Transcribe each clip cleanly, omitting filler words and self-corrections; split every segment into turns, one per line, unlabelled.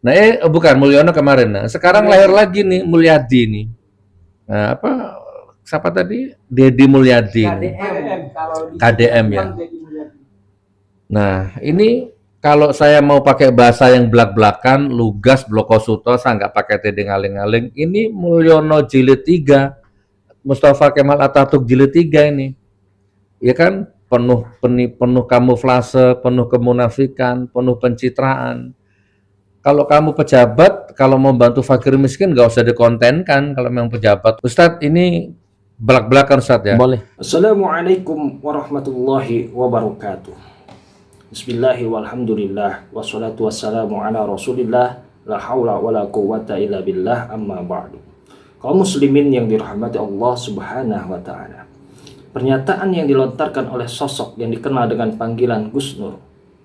Nah, bukan Mulyono kemarin. Nah, sekarang lahir lagi nih Mulyadi nih. Nah, apa siapa tadi? Deddy Mulyadi nih.
KDM kalau di
KDM ya.
bilang Deddy Mulyadi.
Nah, ini kalau saya mau pakai bahasa yang belak-belakan, lugas, blokosuto, saya nggak pakai tedeng aling-aling. Ini Mulyono jilid 3, Mustafa Kemal Atatürk jilid 3 ini. Ya kan, penuh kamuflase, penuh kemunafikan, penuh pencitraan. Kalau kamu pejabat, kalau mau bantu fakir miskin nggak usah dikontenkan kalau memang pejabat. Ustadz, ini belak-belakan Ustadz ya.
Boleh. Assalamualaikum warahmatullahi wabarakatuh. Bismillahi walhamdulillah wassalatu wassalamu ala rasulillah la hawla wa la quwwata illa billah amma ba'du. Kaum muslimin yang dirahmati Allah subhanahu wa ta'ala, pernyataan yang dilontarkan oleh sosok yang dikenal dengan panggilan Gus Nur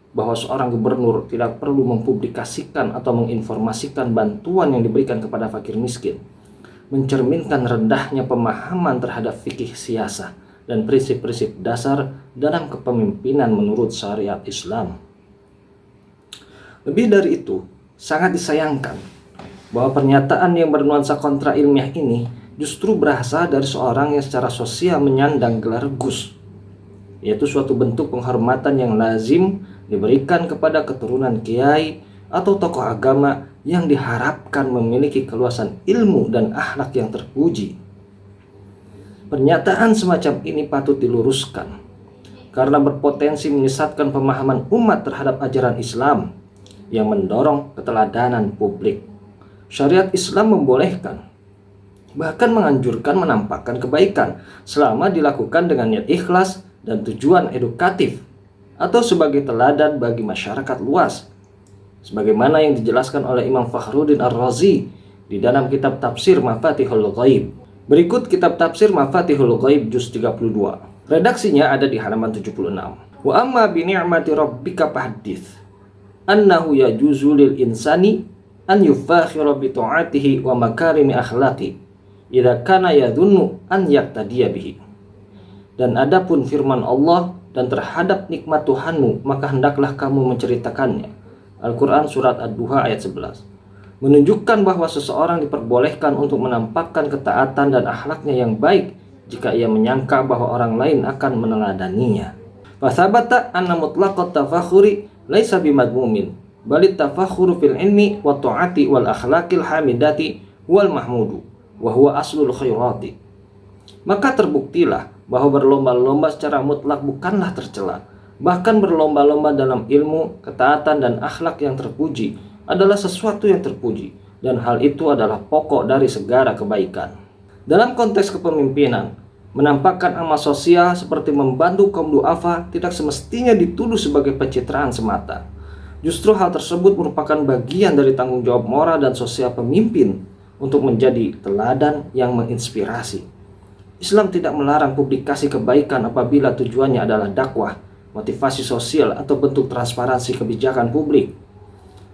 bahwa seorang gubernur tidak perlu mempublikasikan atau menginformasikan bantuan yang diberikan kepada fakir miskin mencerminkan rendahnya pemahaman terhadap fikih siasah dan prinsip-prinsip dasar dalam kepemimpinan menurut syariat Islam. Lebih dari itu, sangat disayangkan bahwa pernyataan yang bernuansa kontra ilmiah ini justru berasal dari seorang yang secara sosial menyandang gelar Gus, yaitu suatu bentuk penghormatan yang lazim diberikan kepada keturunan kiai atau tokoh agama yang diharapkan memiliki keluasan ilmu dan akhlak yang terpuji. Pernyataan semacam ini patut diluruskan karena berpotensi menyesatkan pemahaman umat terhadap ajaran Islam yang mendorong keteladanan publik. Syariat Islam membolehkan, bahkan menganjurkan menampakkan kebaikan selama dilakukan dengan niat ikhlas dan tujuan edukatif atau sebagai teladan bagi masyarakat luas, sebagaimana yang dijelaskan oleh Imam Fakhruddin Ar-Razi di dalam kitab tafsir Mafatihul Ghaib. Berikut kitab tafsir Mafatihul Ghaib juz 32. Redaksinya ada di halaman 76. Wa amma bi ni'mati rabbika fahdits annahu yajuzu lil insani an yufakhira bi ta'atihi wa makarimi akhlaqi idza kana yadhunnu an yaqtadiya bihi. Dan adapun firman Allah, dan terhadap nikmat Tuhanmu maka hendaklah kamu menceritakannya. Al-Quran Surat Ad-Duha ayat 11. Menunjukkan bahwa seseorang diperbolehkan untuk menampakkan ketaatan dan akhlaknya yang baik jika ia menyangka bahwa orang lain akan meneladaninya. Fasabata anna mutlaqat tafakhuri laisa bimadmumin, balit tafakhuru fil ilmi wa ta'ati wal akhlaqil hamidati wal mahmudu wa huwa aslul khairati. Maka terbuktilah bahwa berlomba-lomba secara mutlak bukanlah tercela. Bahkan berlomba-lomba dalam ilmu, ketaatan, dan akhlak yang terpuji adalah sesuatu yang terpuji, dan hal itu adalah pokok dari segala kebaikan. Dalam konteks kepemimpinan, menampakkan amal sosial seperti membantu kaum duafa tidak semestinya dituduh sebagai pencitraan semata. Justru hal tersebut merupakan bagian dari tanggung jawab moral dan sosial pemimpin untuk menjadi teladan yang menginspirasi. Islam tidak melarang publikasi kebaikan apabila tujuannya adalah dakwah, motivasi sosial, atau bentuk transparansi kebijakan publik.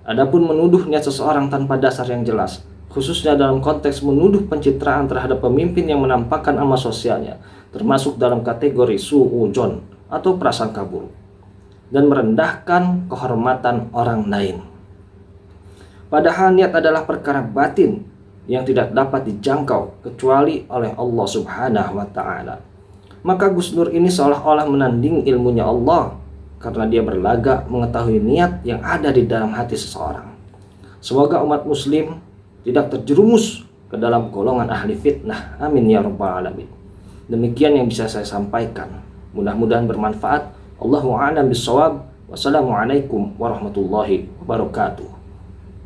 Adapun menuduh niat seseorang tanpa dasar yang jelas, khususnya dalam konteks menuduh pencitraan terhadap pemimpin yang menampakkan amal sosialnya, termasuk dalam kategori su'udzon atau prasangka buruk, dan merendahkan kehormatan orang lain. Padahal niat adalah perkara batin yang tidak dapat dijangkau kecuali oleh Allah subhanahu wa ta'ala. Maka Gus Nur ini seolah-olah menanding ilmunya Allah karena dia berlagak mengetahui niat yang ada di dalam hati seseorang. Semoga umat muslim tidak terjerumus ke dalam golongan ahli fitnah. Amin ya rabbal alamin. Demikian yang bisa saya sampaikan. Mudah-mudahan bermanfaat. Allahu a'lam bishawab. Wassalamualaikum warahmatullahi wabarakatuh.